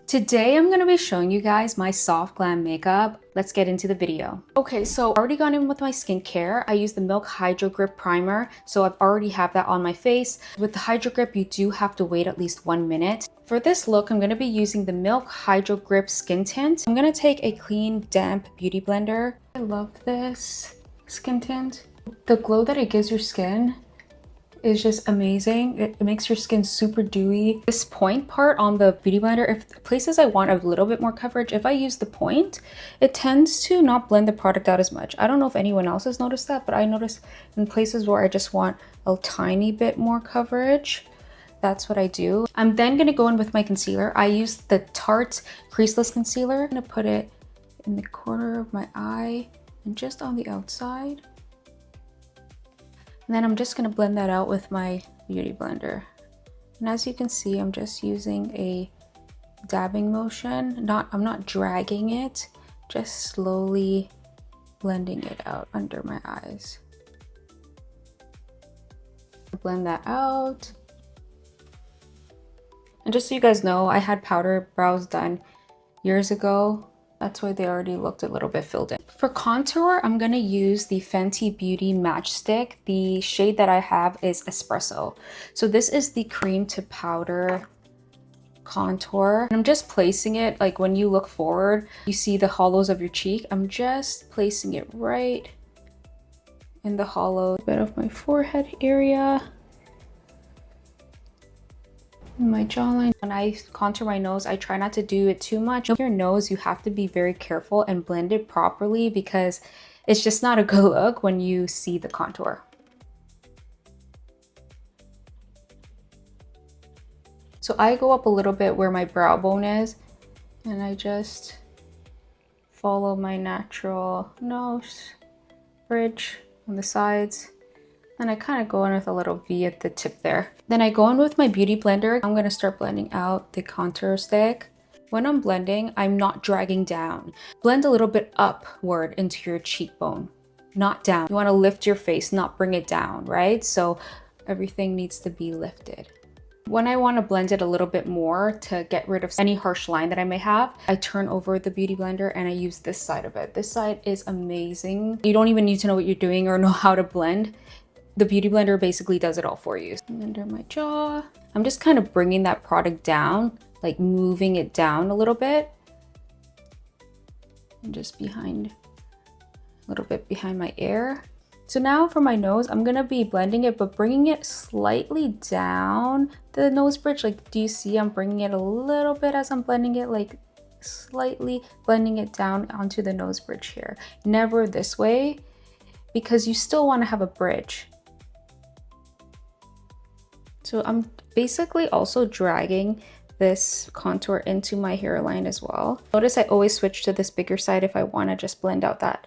Today I'm going to be showing you guys my soft glam makeup. Let's get into the video. Okay, so I've already gone in with my skincare. I use the Milk Hydro Grip Primer, so I've already have that on my face. With the Hydro Grip, you do have to wait at least 1 minute. For this look, I'm going to be using the Milk Hydro Grip Skin Tint. I'm going to take a clean, damp beauty blender. I love this skin tint. The glow that it gives your skin is just amazing. It makes your skin super dewy. This point part on the beauty blender, if places I want a little bit more coverage, if I use the point, it tends to not blend the product out as much. I don't know if anyone else has noticed that, but I notice in places where I just want a tiny bit more coverage, that's what I do. I'm then gonna go in with my concealer. I use the Tarte Creaseless Concealer. I'm gonna put it in the corner of my eye and just on the outside. And then I'm just gonna blend that out with my beauty blender. And as you can see, I'm just using a dabbing motion. I'm not dragging it, just slowly blending it out under my eyes. Blend that out. And just so you guys know, I had powder brows done years ago. That's why they already looked a little bit filled in. For contour, I'm gonna use the Fenty Beauty Matchstick. The shade that I have is Espresso. So this is the cream to powder contour. And I'm just placing it, like when you look forward, you see the hollows of your cheek. I'm just placing it right in the hollow, a bit of my forehead area. My jawline. When I contour my nose, I try not to do it too much. With your nose, you have to be very careful and blend it properly because it's just not a good look when you see the contour. So I go up a little bit where my brow bone is and I just follow my natural nose bridge on the sides. And I kind of go in with a little V at the tip there. Then I go in with my beauty blender. I'm gonna start blending out the contour stick. When I'm blending, I'm not dragging down. Blend a little bit upward into your cheekbone, not down. You wanna lift your face, not bring it down, right? So everything needs to be lifted. When I wanna blend it a little bit more to get rid of any harsh line that I may have, I turn over the beauty blender and I use this side of it. This side is amazing. You don't even need to know what you're doing or know how to blend. The beauty blender basically does it all for you. Under my jaw, I'm just kind of bringing that product down, like moving it down a little bit. And just behind, a little bit behind my ear. So now for my nose, I'm gonna be blending it, but bringing it slightly down the nose bridge. Like, do you see I'm bringing it a little bit as I'm blending it, like slightly blending it down onto the nose bridge here. Never this way, because you still wanna have a bridge. So I'm basically also dragging this contour into my hairline as well. Notice I always switch to this bigger side if I want to just blend out that.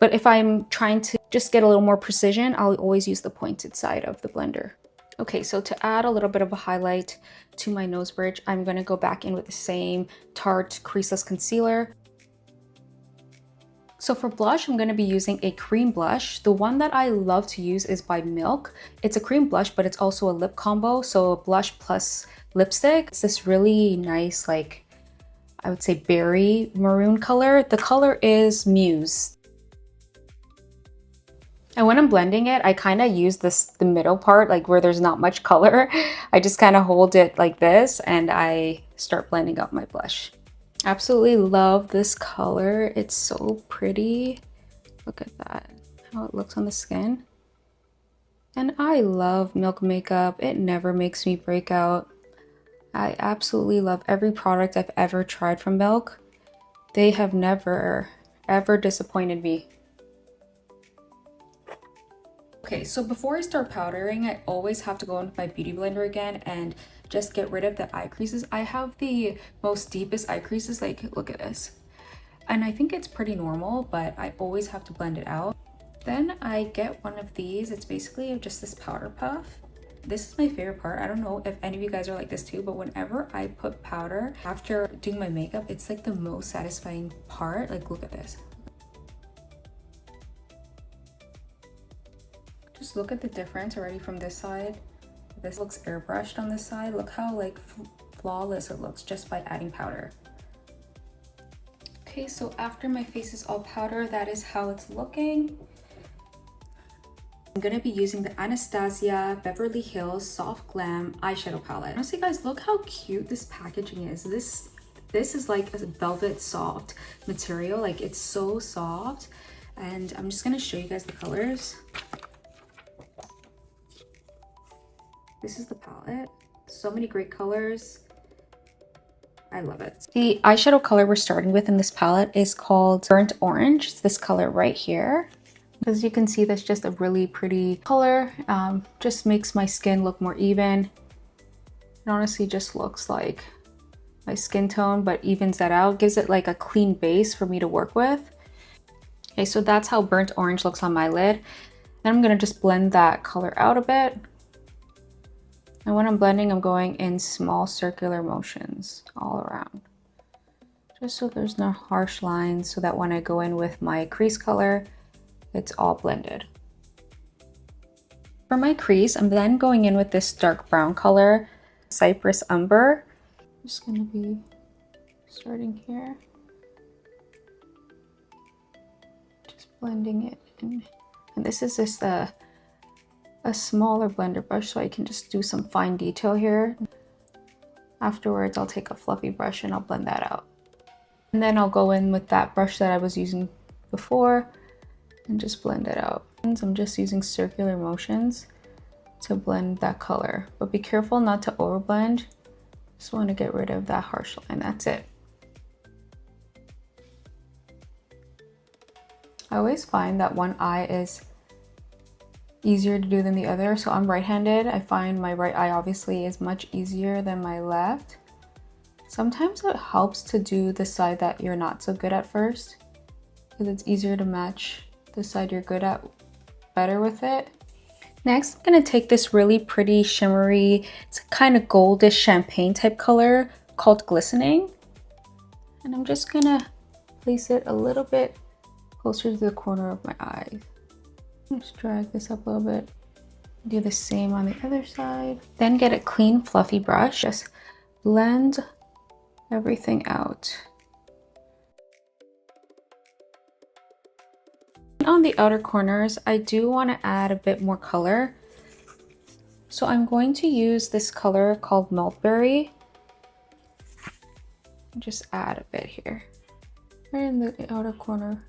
But if I'm trying to just get a little more precision, I'll always use the pointed side of the blender. Okay, so to add a little bit of a highlight to my nose bridge, I'm going to go back in with the same Tarte Creaseless Concealer. So for blush, I'm going to be using a cream blush. The one that I love to use is by Milk. It's a cream blush, but it's also a lip combo. So a blush plus lipstick. It's this really nice, like, I would say berry maroon color. The color is Muse. And when I'm blending it, I kind of use the middle part, like where there's not much color. I just kind of hold it like this and I start blending out my blush. Absolutely love this color. It's so pretty. Look at that, how it looks on the skin. And I love Milk makeup. It never makes me break out. I absolutely love every product I've ever tried from Milk. They have never, ever disappointed me. Okay, so before I start powdering, I always have to go into my beauty blender again and just get rid of the eye creases. I have the most deepest eye creases, like look at this. And I think it's pretty normal, but I always have to blend it out. Then I get one of these. It's basically just this powder puff. This is my favorite part. I don't know if any of you guys are like this too, but whenever I put powder after doing my makeup, it's like the most satisfying part. Like look at this. Just look at the difference already from this side. This looks airbrushed on this side. Look how like flawless it looks just by adding powder. Okay, so after my face is all powder, that is how it's looking. I'm gonna be using the Anastasia Beverly Hills Soft Glam eyeshadow palette. Honestly guys, look how cute this packaging is. This is like a velvet soft material, like it's so soft. And I'm just gonna show you guys the colors. This is the palette. So many great colors. I love it. The eyeshadow color we're starting with in this palette is called Burnt Orange. It's this color right here. As you can see, that's just a really pretty color. Just makes my skin look more even. It honestly just looks like my skin tone, but evens that out. Gives it like a clean base for me to work with. Okay, so that's how Burnt Orange looks on my lid. Then I'm gonna just blend that color out a bit. And when I'm blending, I'm going in small circular motions all around. Just so there's no harsh lines, so that when I go in with my crease color, it's all blended. For my crease, I'm then going in with this dark brown color, Cypress Umber. I'm just gonna be starting here. Just blending it in. And this is just a smaller blender brush, so I can just do some fine detail here. Afterwards, I'll take a fluffy brush and I'll blend that out. And then I'll go in with that brush that I was using before and just blend it out. I'm just using circular motions to blend that color, but be careful not to overblend. Just want to get rid of that harsh line. That's it. I always find that one eye is easier to do than the other. So I'm right-handed. I find my right eye obviously is much easier than my left. Sometimes it helps to do the side that you're not so good at first, because it's easier to match the side you're good at better with it. Next, I'm gonna take this really pretty shimmery, it's a kind of goldish champagne type color called Glistening. And I'm just gonna place it a little bit closer to the corner of my eye. Just drag this up a little bit. Do the same on the other side. Then get a clean fluffy brush. Just blend everything out. On the outer corners, I do want to add a bit more color. So I'm going to use this color called Mulberry. Just add a bit here, right in the outer corner.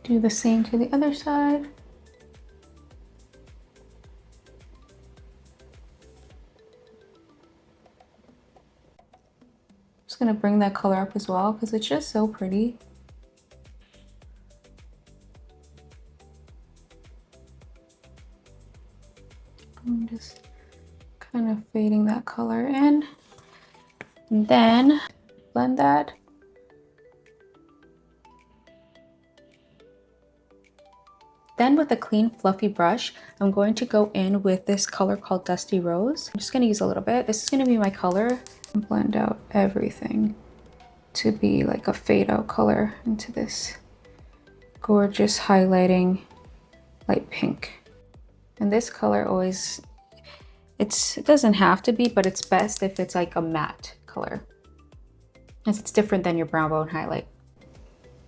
Do the same to the other side. Just gonna bring that color up as well because it's just so pretty. I'm just kind of fading that color in. And then blend that. Then with a clean fluffy brush, I'm going to go in with this color called Dusty Rose. I'm just gonna use a little bit. This is gonna be my color. And blend out everything to be like a fade out color into this gorgeous highlighting light pink. And this color always, it doesn't have to be, but it's best if it's like a matte color, as it's different than your brown bone highlight.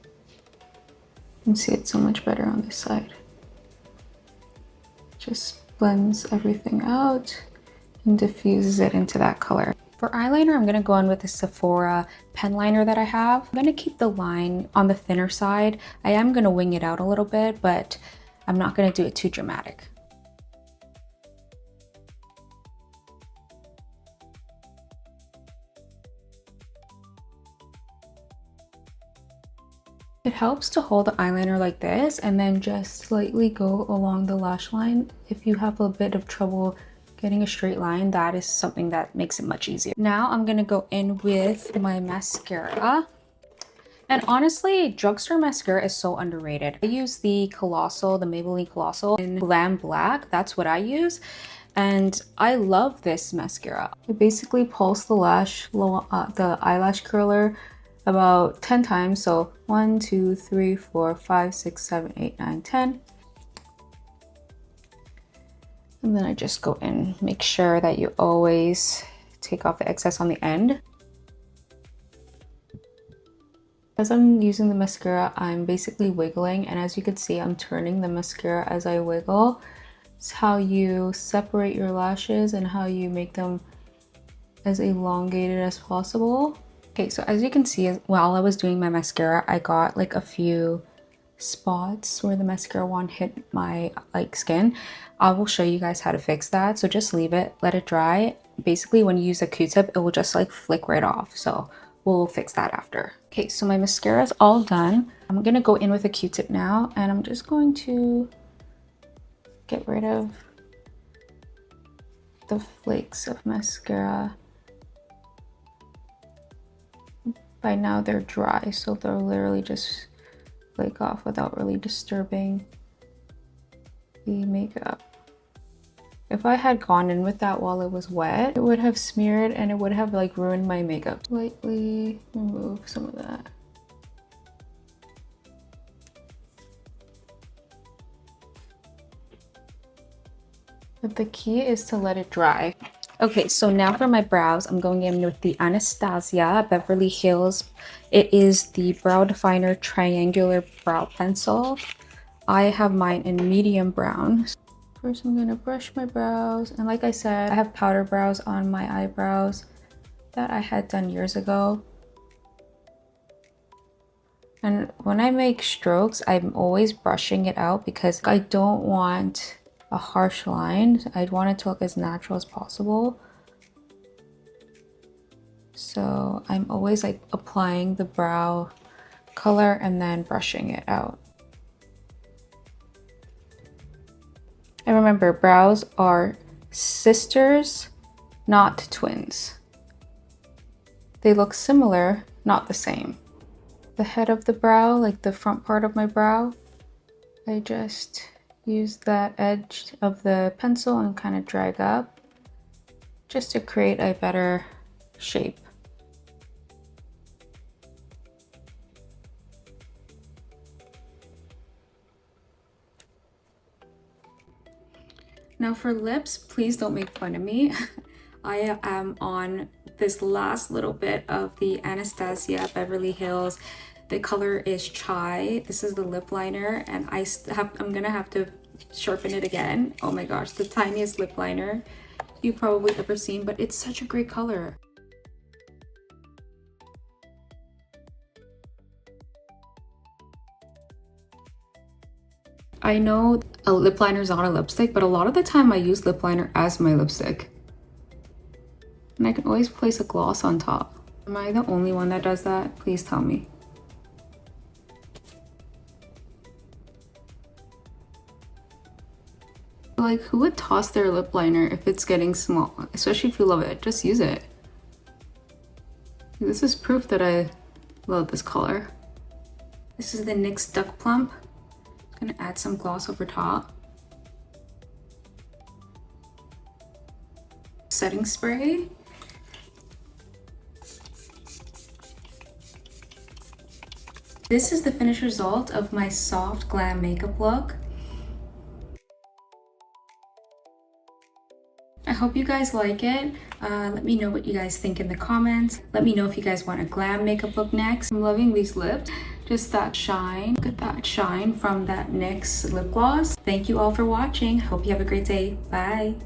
You can see it so much better on this side. Just blends everything out and diffuses it into that color. For eyeliner, I'm gonna go in with the Sephora pen liner that I have. I'm gonna keep the line on the thinner side. I am gonna wing it out a little bit, but I'm not gonna do it too dramatic. It helps to hold the eyeliner like this and then just slightly go along the lash line. If you have a bit of trouble getting a straight line, that is something that makes it much easier. Now I'm gonna go in with my mascara. And honestly, drugstore mascara is so underrated. I use the Colossal, the Maybelline Colossal in Glam Black. That's what I use. And I love this mascara. I basically pulse the the eyelash curler about 10 times. So 1, 2, 3, 4, 5, 6, 7, 8, 9, 10. And then I just go in. Make sure that you always take off the excess on the end. As I'm using the mascara, I'm basically wiggling, and as you can see, I'm turning the mascara as I wiggle. It's how you separate your lashes and how you make them as elongated as possible. Okay, so as you can see, while I was doing my mascara, I got like a few spots where the mascara wand hit my skin. I will show you guys how to fix that. So just leave it, let it dry. Basically, when you use a Q-tip, it will just like flick right off. So we'll fix that after. Okay, so my mascara is all done. I'm gonna go in with a Q-tip now, and I'm just going to get rid of the flakes of mascara. By now they're dry, so they'll literally just flake off without really disturbing the makeup. If I had gone in with that while it was wet, it would have smeared and it would have like ruined my makeup. Lightly remove some of that. But the key is to let it dry. Okay, so now for my brows, I'm going in with the Anastasia Beverly Hills. It is the Brow Definer Triangular Brow Pencil. I have mine in medium brown. First, I'm gonna brush my brows. And like I said, I have powder brows on my eyebrows that I had done years ago. And when I make strokes, I'm always brushing it out because I don't want a harsh line. I want it to look as natural as possible. So I'm always like applying the brow color and then brushing it out. And remember, brows are sisters, not twins. They look similar, not the same. The head of the brow, like the front part of my brow, I just use that edge of the pencil and kind of drag up just to create a better shape. Now for lips, please don't make fun of me. I am on this last little bit of the Anastasia Beverly Hills. The color is Chai. This is the lip liner, and I'm gonna have to sharpen it again. Oh my gosh, the tiniest lip liner you've probably ever seen, but it's such a great color. I know a lip liner is not a lipstick, but a lot of the time I use lip liner as my lipstick. And I can always place a gloss on top. Am I the only one that does that? Please tell me. Like, who would toss their lip liner if it's getting small? Especially if you love it, just use it. This is proof that I love this color. This is the NYX Duck Plump. I'm gonna add some gloss over top. Setting spray. This is the finished result of my soft glam makeup look. I hope you guys like it. Let me know what you guys think in the comments. Let me know if you guys want a glam makeup look next. I'm loving these lips. Just that shine. Look at that shine from that NYX lip gloss. Thank you all for watching. Hope you have a great day. Bye.